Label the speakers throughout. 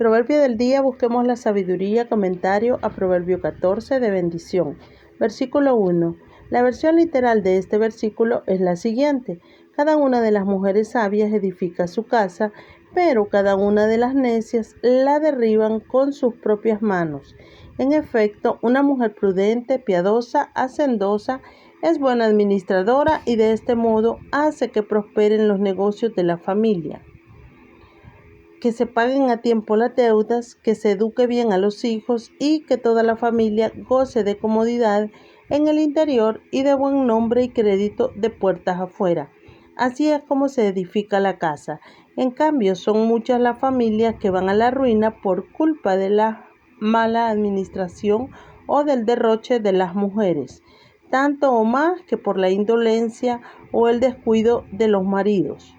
Speaker 1: Proverbio del día, busquemos la sabiduría, comentario a Proverbio 14 de bendición. Versículo 1. La versión literal de este versículo es la siguiente. Cada una de las mujeres sabias edifica su casa, pero cada una de las necias la derriban con sus propias manos. En efecto, una mujer prudente, piadosa, hacendosa, es buena administradora y de este modo hace que prosperen los negocios de la familia. Que se paguen a tiempo las deudas, que se eduque bien a los hijos y que toda la familia goce de comodidad en el interior y de buen nombre y crédito de puertas afuera. Así es como se edifica la casa. En cambio, son muchas las familias que van a la ruina por culpa de la mala administración o del derroche de las mujeres, tanto o más que por la indolencia o el descuido de los maridos.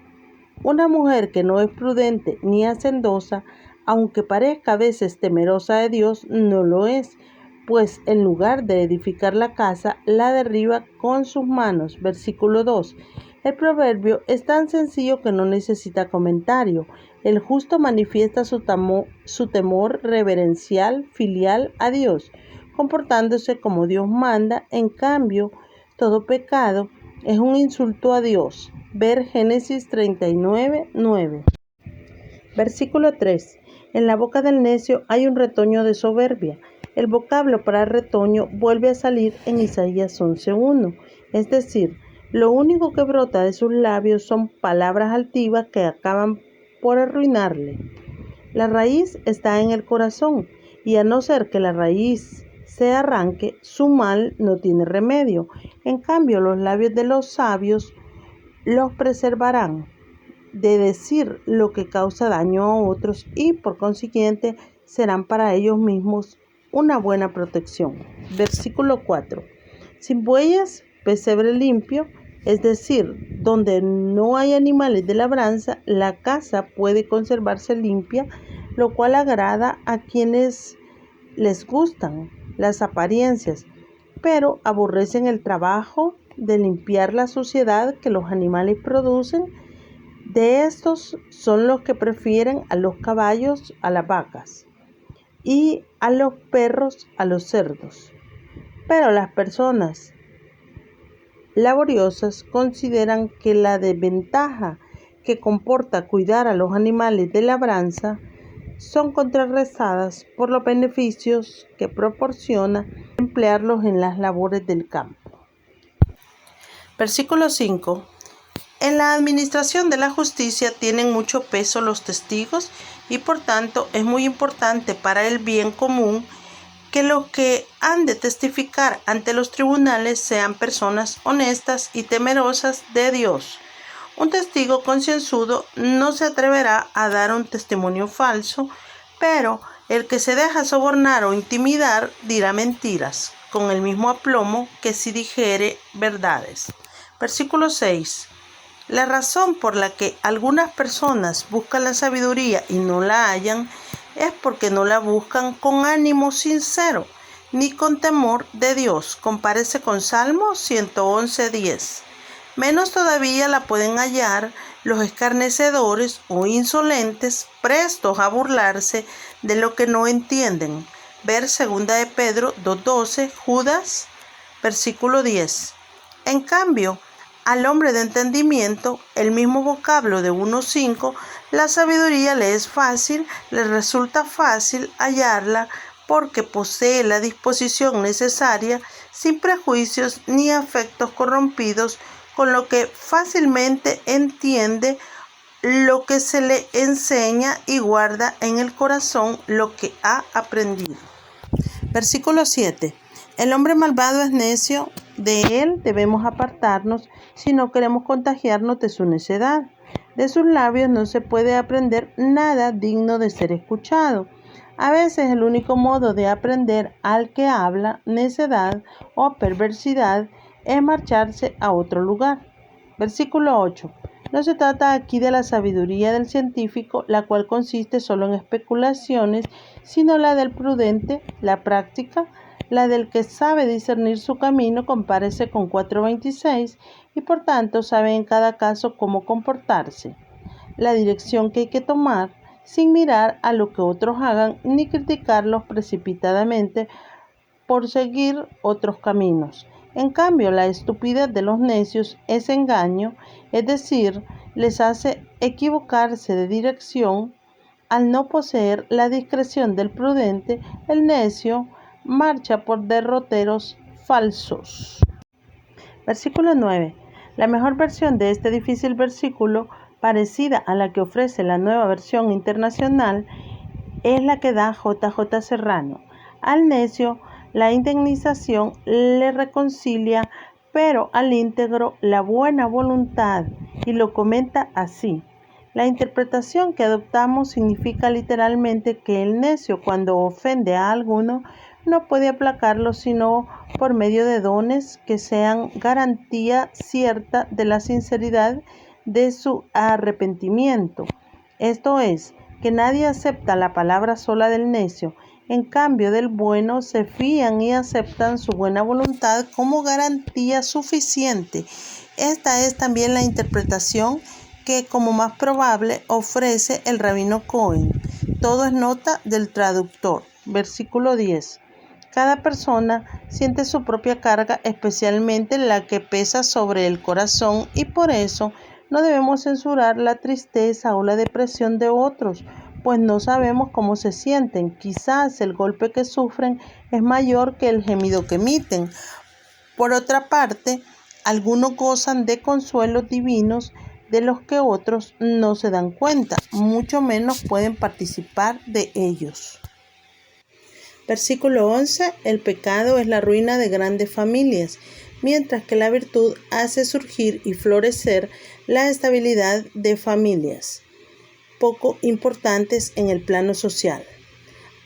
Speaker 1: Una mujer que no es prudente ni hacendosa, aunque parezca a veces temerosa de Dios, no lo es, pues en lugar de edificar la casa, la derriba con sus manos. Versículo 2. El proverbio es tan sencillo que no necesita comentario. El justo manifiesta su temor reverencial, filial a Dios, comportándose como Dios manda. En cambio, todo pecado es un insulto a Dios. Ver Génesis 39:9. Versículo 3. En la boca del necio hay un retoño de soberbia. El vocablo para retoño vuelve a salir en Isaías 11:1. Es decir, lo único que brota de sus labios son palabras altivas que acaban por arruinarle. La raíz está en el corazón, y a no ser que la raíz se arranque, su mal no tiene remedio. En cambio, los labios de los sabios los preservarán de decir lo que causa daño a otros y por consiguiente serán para ellos mismos una buena protección. Versículo 4. Sin bueyes, pesebre limpio, es decir, donde no hay animales de labranza, la casa puede conservarse limpia, lo cual agrada a quienes les gustan las apariencias, pero aborrecen el trabajo de limpiar la suciedad que los animales producen. De estos son los que prefieren a los caballos a las vacas y a los perros a los cerdos. Pero las personas laboriosas consideran que la desventaja que comporta cuidar a los animales de labranza son contrarrestadas por los beneficios que proporciona emplearlos en las labores del campo. Versículo 5. En la administración de la justicia tienen mucho peso los testigos y por tanto es muy importante para el bien común que los que han de testificar ante los tribunales sean personas honestas y temerosas de Dios. Un testigo concienzudo no se atreverá a dar un testimonio falso, pero el que se deja sobornar o intimidar dirá mentiras, con el mismo aplomo que si dijere verdades. Versículo 6. La razón por la que algunas personas buscan la sabiduría y no la hallan es porque no la buscan con ánimo sincero, ni con temor de Dios. Compárese con Salmo 111:10. Menos todavía la pueden hallar los escarnecedores o insolentes, prestos a burlarse de lo que no entienden. Ver 2 de Pedro 2:12, Judas, versículo 10. En cambio, al hombre de entendimiento, el mismo vocablo de 1:5, la sabiduría le es fácil, le resulta fácil hallarla porque posee la disposición necesaria, sin prejuicios ni afectos corrompidos, con lo que fácilmente entiende lo que se le enseña y guarda en el corazón lo que ha aprendido. Versículo 7. El hombre malvado es necio, de él debemos apartarnos si no queremos contagiarnos de su necedad. De sus labios no se puede aprender nada digno de ser escuchado. A veces el único modo de aprender al que habla necedad o perversidad es marcharse a otro lugar. Versículo 8. No se trata aquí de la sabiduría del científico, la cual consiste solo en especulaciones, sino la del prudente, la práctica, la del que sabe discernir su camino. Compárese con 4:26 y por tanto sabe en cada caso cómo comportarse. La dirección que hay que tomar sin mirar a lo que otros hagan ni criticarlos precipitadamente por seguir otros caminos. En cambio, la estupidez de los necios es engaño, es decir, les hace equivocarse de dirección. Al no poseer la discreción del prudente, el necio marcha por derroteros falsos. Versículo 9. La mejor versión de este difícil versículo, parecida a la que ofrece la Nueva Versión Internacional, es la que da J.J. Serrano. Al necio, la indemnización le reconcilia, pero al íntegro la buena voluntad, y lo comenta así. La interpretación que adoptamos significa literalmente que el necio, cuando ofende a alguno, no puede aplacarlo sino por medio de dones que sean garantía cierta de la sinceridad de su arrepentimiento. Esto es, que nadie acepta la palabra sola del necio. En cambio del bueno se fían y aceptan su buena voluntad como garantía suficiente. Esta es también la interpretación que, como más probable, ofrece el rabino Cohen. Todo es nota del traductor. Versículo 10. Cada persona siente su propia carga, especialmente la que pesa sobre el corazón, y por eso no debemos censurar la tristeza o la depresión de otros, pues no sabemos cómo se sienten. Quizás el golpe que sufren es mayor que el gemido que emiten. Por otra parte, algunos gozan de consuelos divinos de los que otros no se dan cuenta, mucho menos pueden participar de ellos. Versículo 11. El pecado es la ruina de grandes familias, mientras que la virtud hace surgir y florecer la estabilidad de familias poco importantes en el plano social.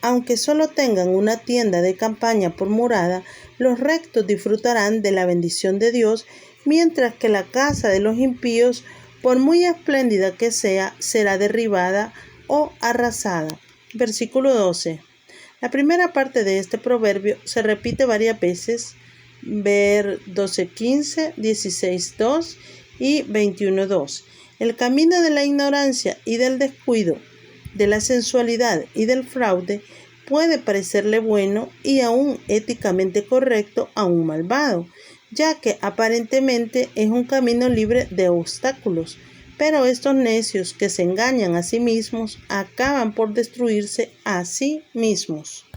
Speaker 1: Aunque solo tengan una tienda de campaña por morada, los rectos disfrutarán de la bendición de Dios, mientras que la casa de los impíos, por muy espléndida que sea, será derribada o arrasada. Versículo 12. La primera parte de este proverbio se repite varias veces, ver 12:15, 16:2 y 21:2. El camino de la ignorancia y del descuido, de la sensualidad y del fraude puede parecerle bueno y aún éticamente correcto a un malvado, ya que aparentemente es un camino libre de obstáculos. Pero estos necios que se engañan a sí mismos acaban por destruirse a sí mismos.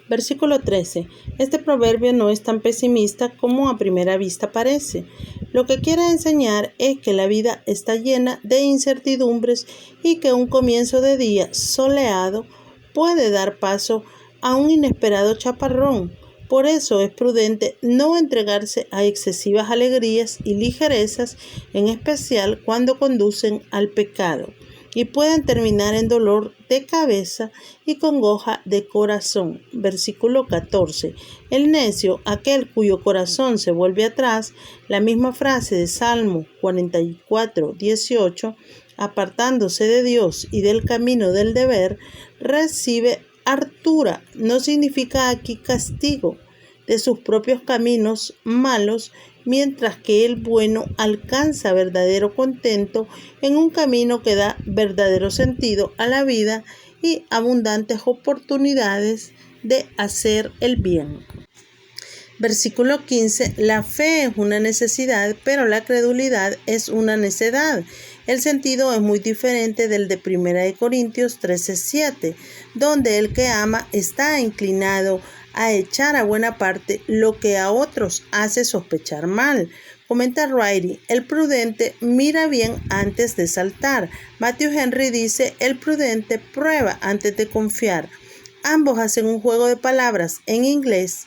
Speaker 1: Versículo 13. Este proverbio no es tan pesimista como a primera vista parece. Lo que quiere enseñar es que la vida está llena de incertidumbres y que un comienzo de día soleado puede dar paso a un inesperado chaparrón. Por eso es prudente no entregarse a excesivas alegrías y ligerezas, en especial cuando conducen al pecado y pueden terminar en dolor de cabeza y congoja de corazón. Versículo 14. El necio, aquel cuyo corazón se vuelve atrás, la misma frase de Salmo 44:18, apartándose de Dios y del camino del deber, recibe hartura. No significa aquí castigo de sus propios caminos malos, mientras que el bueno alcanza verdadero contento en un camino que da verdadero sentido a la vida y abundantes oportunidades de hacer el bien. Versículo 15. La fe es una necesidad, pero la credulidad es una necedad. El sentido es muy diferente del de 1 Corintios 13:7, donde el que ama está inclinado a echar a buena parte lo que a otros hace sospechar mal. Comenta Riley, el prudente mira bien antes de saltar. Matthew Henry dice, el prudente prueba antes de confiar. Ambos hacen un juego de palabras en inglés.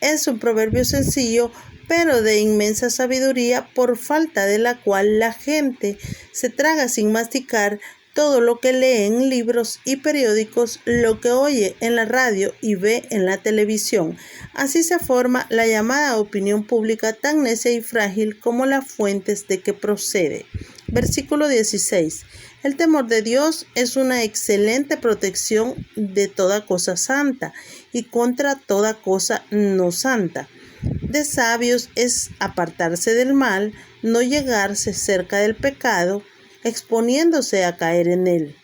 Speaker 1: Es un proverbio sencillo, pero de inmensa sabiduría, por falta de la cual la gente se traga sin masticar todo lo que lee en libros y periódicos, lo que oye en la radio y ve en la televisión. Así se forma la llamada opinión pública, tan necia y frágil como las fuentes de que procede. Versículo 16. El temor de Dios es una excelente protección de toda cosa santa y contra toda cosa no santa. De sabios es apartarse del mal, no llegarse cerca del pecado, exponiéndose a caer en él.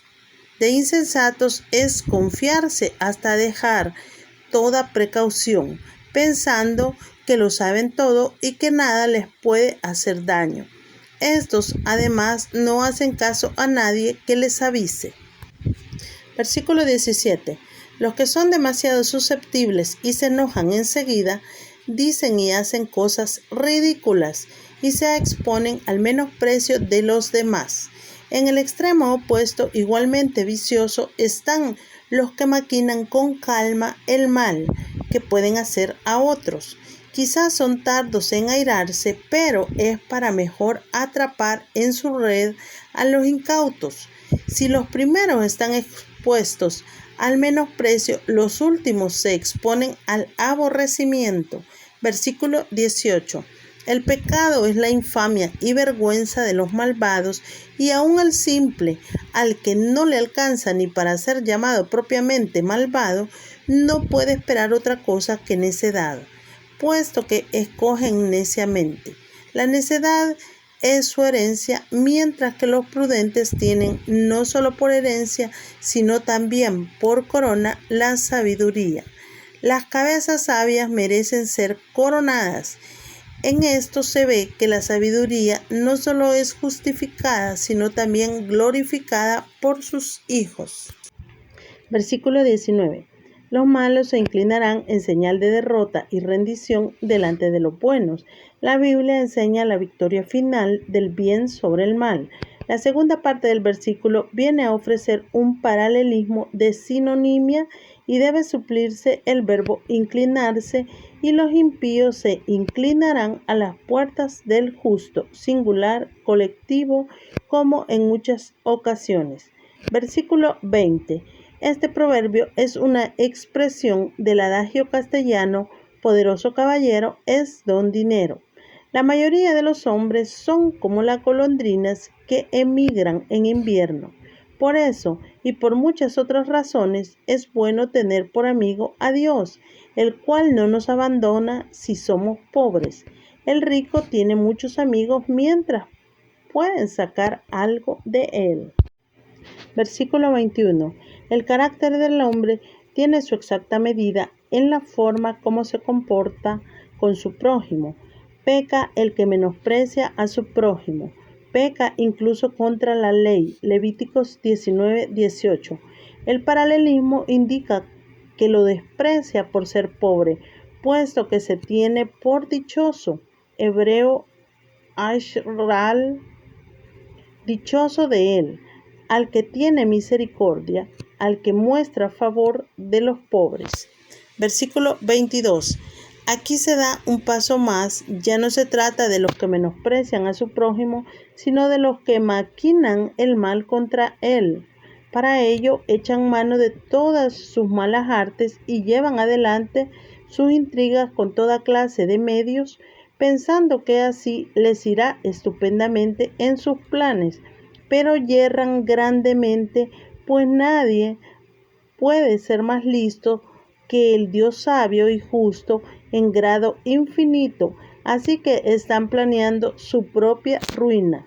Speaker 1: de insensatos es confiarse hasta dejar toda precaución, pensando que lo saben todo y que nada les puede hacer daño. Estos, además, no hacen caso a nadie que les avise. Versículo 17. Los que son demasiado susceptibles y se enojan enseguida, dicen y hacen cosas ridículas y se exponen al menosprecio de los demás. En el extremo opuesto, igualmente vicioso, están los que maquinan con calma el mal que pueden hacer a otros. Quizás son tardos en airarse, pero es para mejor atrapar en su red a los incautos. Si los primeros están expuestos al menosprecio, los últimos se exponen al aborrecimiento. Versículo 18. El pecado es la infamia y vergüenza de los malvados, y aun al simple, al que no le alcanza ni para ser llamado propiamente malvado, no puede esperar otra cosa que necedad, puesto que escogen neciamente. La necedad es su herencia, mientras que los prudentes tienen no solo por herencia, sino también por corona la sabiduría. Las cabezas sabias merecen ser coronadas. En esto se ve que la sabiduría no solo es justificada, sino también glorificada por sus hijos. Versículo 19. Los malos se inclinarán en señal de derrota y rendición delante de los buenos. La Biblia enseña la victoria final del bien sobre el mal. La segunda parte del versículo viene a ofrecer un paralelismo de sinonimia y debe suplirse el verbo inclinarse, y los impíos se inclinarán a las puertas del justo, singular, colectivo, como en muchas ocasiones. Versículo 20. Este proverbio es una expresión del adagio castellano: poderoso caballero es don dinero. La mayoría de los hombres son como las golondrinas que emigran en invierno. Por eso y por muchas otras razones es bueno tener por amigo a Dios, el cual no nos abandona si somos pobres. El rico tiene muchos amigos mientras pueden sacar algo de él. Versículo 21. El carácter del hombre tiene su exacta medida en la forma como se comporta con su prójimo. Peca el que menosprecia a su prójimo. Peca incluso contra la ley. Levíticos 19:18. El paralelismo indica que lo desprecia por ser pobre, puesto que se tiene por dichoso. Hebreo ashral, dichoso de él, al que tiene misericordia, al que muestra a favor de los pobres. Versículo 22. Aquí se da un paso más. Ya no se trata de los que menosprecian a su prójimo, sino de los que maquinan el mal contra él. Para ello echan mano de todas sus malas artes y llevan adelante sus intrigas con toda clase de medios, pensando que así les irá estupendamente en sus planes. Pero yerran grandemente, pues nadie puede ser más listo que el Dios sabio y justo en grado infinito, así que están planeando su propia ruina.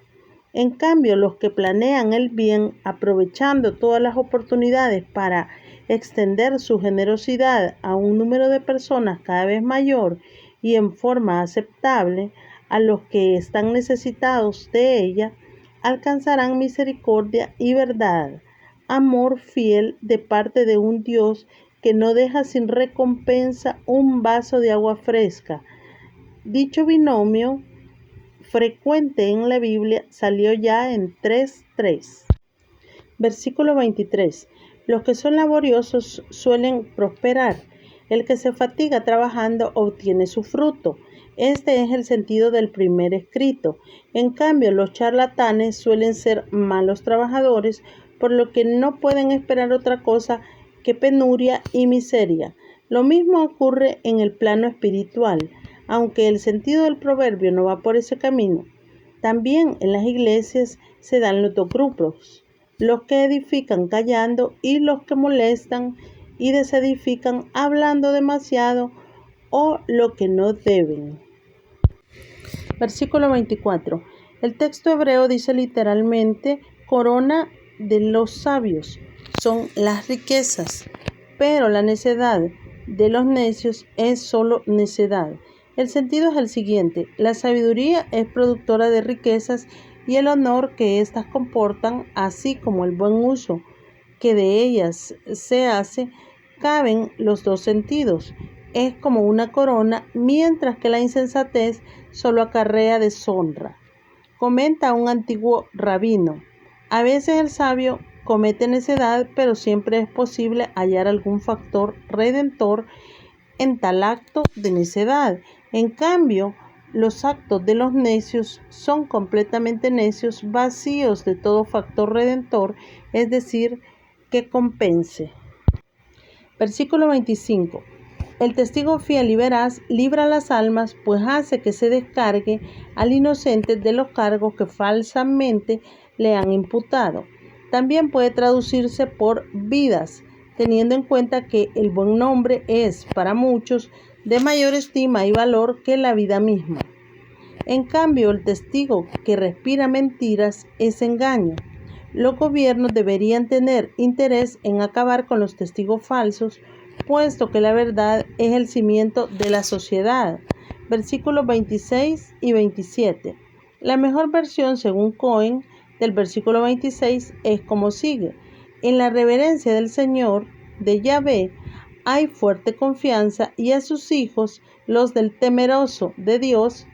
Speaker 1: En cambio, los que planean el bien, aprovechando todas las oportunidades para extender su generosidad a un número de personas cada vez mayor y en forma aceptable a los que están necesitados de ella, alcanzarán misericordia y verdad, amor fiel de parte de un Dios que no deja sin recompensa un vaso de agua fresca. Dicho binomio, frecuente en la Biblia, salió ya en 3:3. Versículo 23. Los que son laboriosos suelen prosperar. El que se fatiga trabajando obtiene su fruto. Este es el sentido del primer escrito. En cambio, los charlatanes suelen ser malos trabajadores, por lo que no pueden esperar otra cosa que penuria y miseria. Lo mismo ocurre en el plano espiritual, aunque el sentido del proverbio no va por ese camino. También en las iglesias se dan los dos grupos: los que edifican callando y los que molestan y desedifican hablando demasiado o lo que no deben. Versículo 24. El texto hebreo dice literalmente corona de los sabios. son las riquezas, pero la necedad de los necios es solo necedad. El sentido es el siguiente: la sabiduría es productora de riquezas y el honor que éstas comportan, así como el buen uso que de ellas se hace, caben los dos sentidos. Es como una corona, mientras que la insensatez solo acarrea deshonra. Comenta un antiguo rabino: a veces el sabio comete necedad, pero siempre es posible hallar algún factor redentor en tal acto de necedad. En cambio, los actos de los necios son completamente necios, vacíos de todo factor redentor, es decir, que compense. Versículo 25. El testigo fiel y veraz libra las almas, pues hace que se descargue al inocente de los cargos que falsamente le han imputado. También puede traducirse por vidas, teniendo en cuenta que el buen nombre es, para muchos, de mayor estima y valor que la vida misma. En cambio, el testigo que respira mentiras es engaño. Los gobiernos deberían tener interés en acabar con los testigos falsos, puesto que la verdad es el cimiento de la sociedad. Versículos 26 y 27. La mejor versión, según Cohen, del versículo 26 es como sigue: en la reverencia del Señor, de Yahvé, hay fuerte confianza, y a sus hijos, los del temeroso de Dios,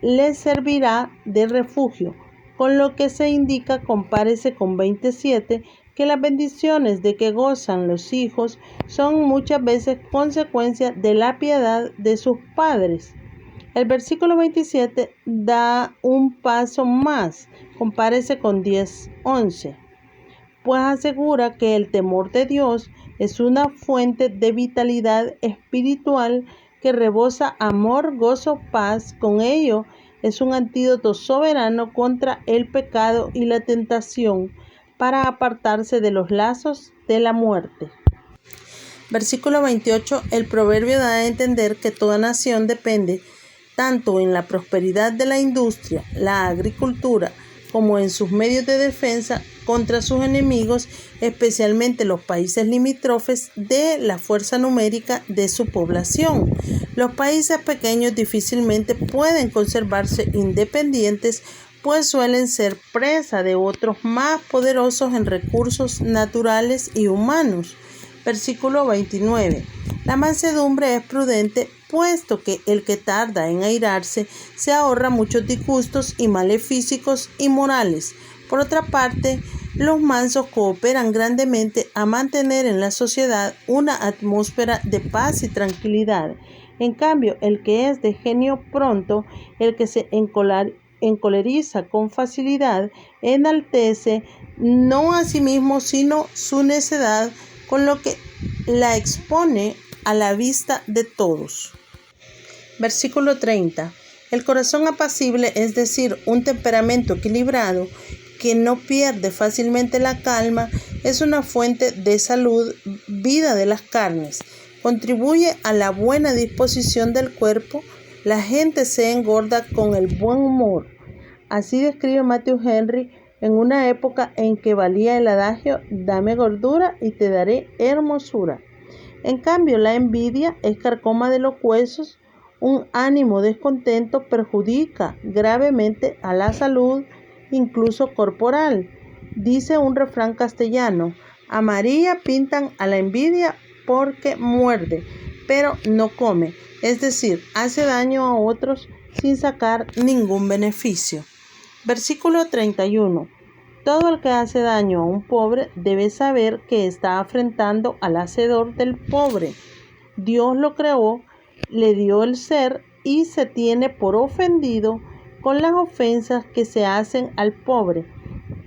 Speaker 1: les servirá de refugio. Con lo que se indica, compárese con 27, que las bendiciones de que gozan los hijos son muchas veces consecuencia de la piedad de sus padres. El versículo 27 da un paso más, compárese con 10:11, pues asegura que el temor de Dios es una fuente de vitalidad espiritual que rebosa amor, gozo, paz. Con ello es un antídoto soberano contra el pecado y la tentación para apartarse de los lazos de la muerte. Versículo 28. El proverbio da a entender que toda nación depende, tanto en la prosperidad de la industria, la agricultura, como en sus medios de defensa contra sus enemigos, especialmente los países limítrofes, de la fuerza numérica de su población. Los países pequeños difícilmente pueden conservarse independientes, pues suelen ser presa de otros más poderosos en recursos naturales y humanos. Versículo 29. La mansedumbre es prudente, puesto que el que tarda en airarse se ahorra muchos disgustos y males físicos y morales. Por otra parte, los mansos cooperan grandemente a mantener en la sociedad una atmósfera de paz y tranquilidad. En cambio, el que es de genio pronto, el que se encoleriza con facilidad, enaltece no a sí mismo, sino su necedad, con lo que la expone a la vista de todos. Versículo 30. El corazón apacible, es decir, un temperamento equilibrado que no pierde fácilmente la calma, es una fuente de salud, vida de las carnes. Contribuye a la buena disposición del cuerpo. La gente se engorda con el buen humor. Así describe Matthew Henry en una época en que valía el adagio: dame gordura y te daré hermosura. En cambio, la envidia es carcoma de los huesos. Un ánimo descontento perjudica gravemente a la salud, incluso corporal. Dice un refrán castellano: a María pintan a la envidia porque muerde, pero no come, es decir, hace daño a otros sin sacar ningún beneficio. Versículo 31. Todo el que hace daño a un pobre debe saber que está afrentando al hacedor del pobre. Dios lo creó, le dio el ser y se tiene por ofendido con las ofensas que se hacen al pobre,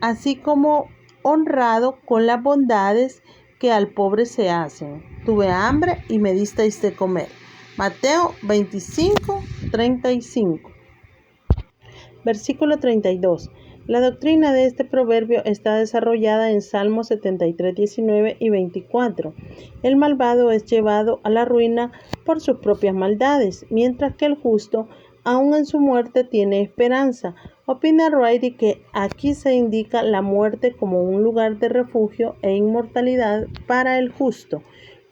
Speaker 1: así como honrado con las bondades que al pobre se hacen. Tuve hambre y me disteis de comer. Mateo 25:35. Versículo 32. La doctrina de este proverbio está desarrollada en Salmos 73:19 y 24. El malvado es llevado a la ruina por sus propias maldades, mientras que el justo aún en su muerte tiene esperanza. Opina Wright que aquí se indica la muerte como un lugar de refugio e inmortalidad para el justo.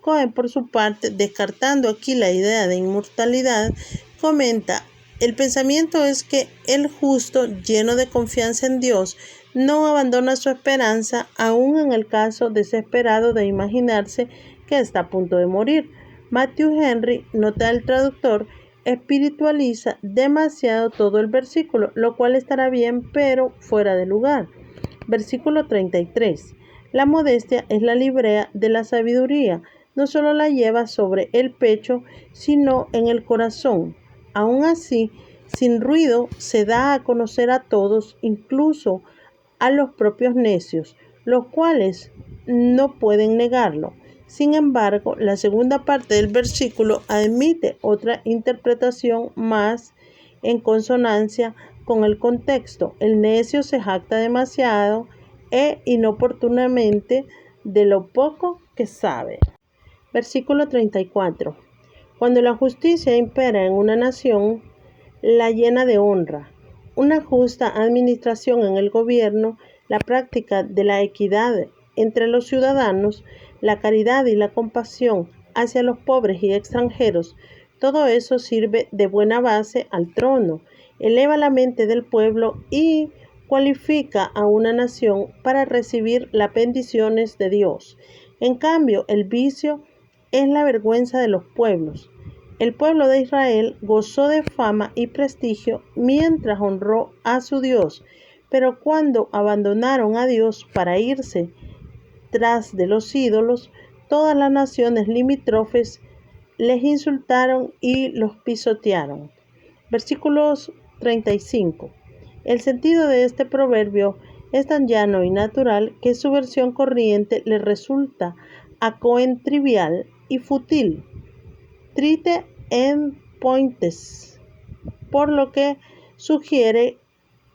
Speaker 1: Cohen, por su parte, descartando aquí la idea de inmortalidad, comenta: el pensamiento es que el justo, lleno de confianza en Dios, no abandona su esperanza, aun en el caso desesperado de imaginarse que está a punto de morir. Matthew Henry, nota el traductor, espiritualiza demasiado todo el versículo, lo cual estará bien, pero fuera de lugar. Versículo 33. La modestia es la librea de la sabiduría. No solo la lleva sobre el pecho, sino en el corazón. Aún así, sin ruido, se da a conocer a todos, incluso a los propios necios, los cuales no pueden negarlo. Sin embargo, la segunda parte del versículo admite otra interpretación más en consonancia con el contexto. El necio se jacta demasiado e inoportunamente de lo poco que sabe. Versículo 34. Cuando la justicia impera en una nación, la llena de honra. Una justa administración en el gobierno, la práctica de la equidad entre los ciudadanos, la caridad y la compasión hacia los pobres y extranjeros, todo eso sirve de buena base al trono, eleva la mente del pueblo y cualifica a una nación para recibir las bendiciones de Dios. En cambio, el vicio es la vergüenza de los pueblos. El pueblo de Israel gozó de fama y prestigio mientras honró a su Dios, pero cuando abandonaron a Dios para irse tras de los ídolos, todas las naciones limítrofes les insultaron y los pisotearon. Versículos 35. El sentido de este proverbio es tan llano y natural que su versión corriente le resulta a Cohen trivial y fútil. Trite en pointes, por lo que sugiere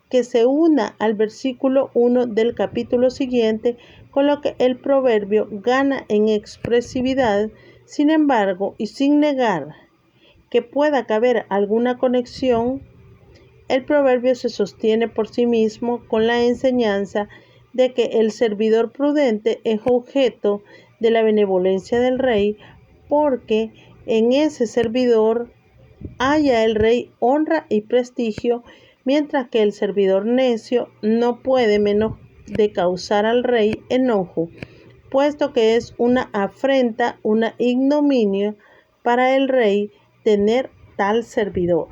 Speaker 1: que se una al versículo 1 del capítulo siguiente, con lo que el proverbio gana en expresividad. Sin embargo, y sin negar que pueda caber alguna conexión, el proverbio se sostiene por sí mismo con la enseñanza de que el servidor prudente es objeto de la benevolencia del rey, porque en ese servidor haya el rey honra y prestigio, mientras que el servidor necio no puede menos de causar al rey enojo, puesto que es una afrenta, una ignominia para el rey tener tal servidor.